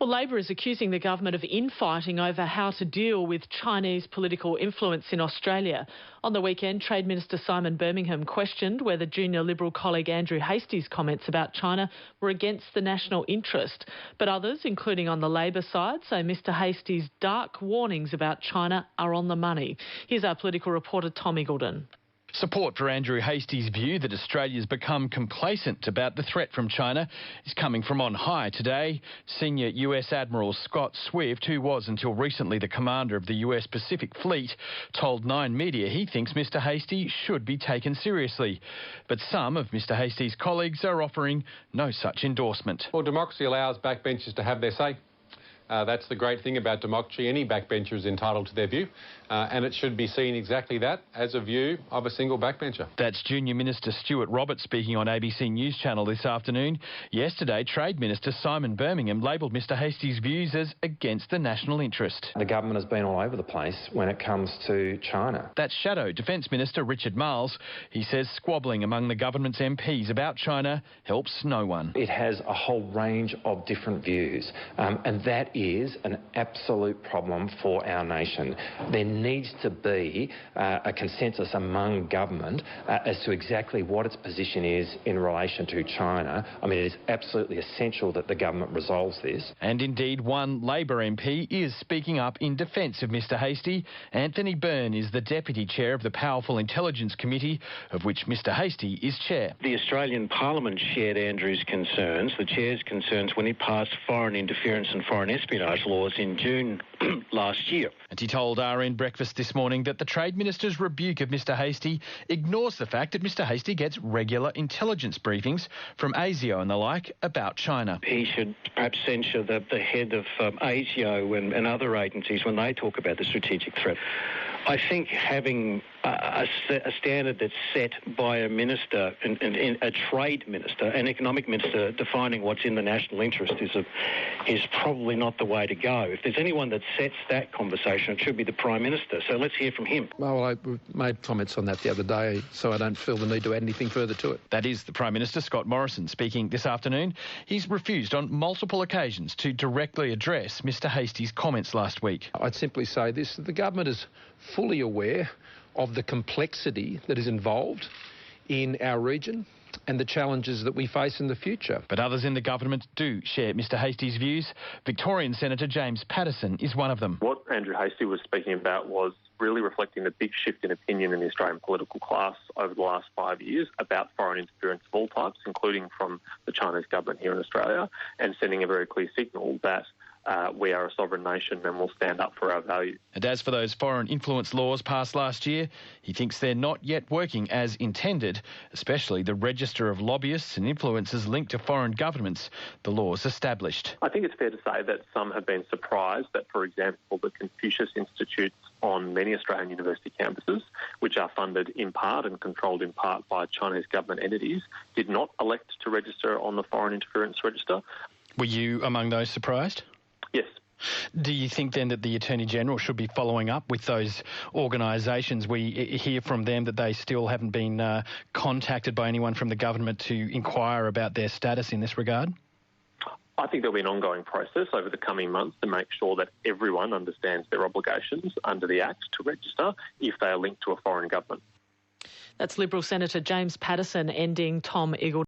Well, Labor is accusing the government of infighting over how to deal with Chinese political influence in Australia. On the weekend, Trade Minister Simon Birmingham questioned whether junior Liberal colleague Andrew Hastie's comments about China were against the national interest. But others, including on the Labor side, say Mr Hastie's dark warnings about China are on the money. Here's our political reporter Tom Iggulden. Support for Andrew Hastie's view that Australia's become complacent about the threat from China is coming from on high today. Senior US Admiral Scott Swift, who was until recently the commander of the US Pacific Fleet, told Nine Media he thinks Mr Hastie should be taken seriously. But some of Mr Hastie's colleagues are offering no such endorsement. Well, democracy allows backbenchers to have their say. That's the great thing about democracy. Any backbencher is entitled to their view, and it should be seen exactly that, as a view of a single backbencher. That's Junior Minister Stuart Roberts speaking on ABC News Channel this afternoon. Yesterday, Trade Minister Simon Birmingham labelled Mr Hastie's views as against the national interest. The government has been all over the place when it comes to China. That's Shadow Defence Minister Richard Marles. He says squabbling among the government's MPs about China helps no one. It has a whole range of different views, and that is an absolute problem for our nation. There needs to be a consensus among government as to exactly what its position is in relation to China. I mean, it is absolutely essential that the government resolves this. And indeed, one Labor MP is speaking up in defence of Mr Hastie. Anthony Byrne is the Deputy Chair of the Powerful Intelligence Committee, of which Mr Hastie is Chair. The Australian Parliament shared Andrew's concerns, the Chair's concerns, when he passed foreign interference and foreign espionage laws in June last year. And he told RN Breakfast this morning that the Trade Minister's rebuke of Mr Hastie ignores the fact that Mr Hastie gets regular intelligence briefings from ASIO and the like about China. He should perhaps censure the head of ASIO and other agencies when they talk about the strategic threat. I think having a standard that's set by a minister, a trade minister, an economic minister, defining what's in the national interest is probably not the way to go. If there's anyone that sets that conversation, it should be the Prime Minister. So let's hear from him. Well, I made comments on that the other day, so I don't feel the need to add anything further to it. That is the Prime Minister, Scott Morrison, speaking this afternoon. He's refused on multiple occasions to directly address Mr Hastie's comments last week. I'd simply say this: the government is fully aware of the complexity that is involved in our region and the challenges that we face in the future. But others in the government do share Mr Hastie's views. Victorian Senator James Patterson is one of them. What Andrew Hastie was speaking about was really reflecting the big shift in opinion in the Australian political class over the last 5 years about foreign interference of all types, including from the Chinese government here in Australia, and sending a very clear signal that we are a sovereign nation and will stand up for our values. And as for those foreign influence laws passed last year, he thinks they're not yet working as intended, especially the register of lobbyists and influencers linked to foreign governments the laws established. I think it's fair to say that some have been surprised that, for example, the Confucius Institutes on many Australian university campuses, which are funded in part and controlled in part by Chinese government entities, did not elect to register on the foreign interference register. Were you among those surprised? Yes. Do you think then that the Attorney-General should be following up with those organisations? We hear from them that they still haven't been contacted by anyone from the government to inquire about their status in this regard? I think there'll be an ongoing process over the coming months to make sure that everyone understands their obligations under the Act to register if they are linked to a foreign government. That's Liberal Senator James Patterson ending Tom Iggulden.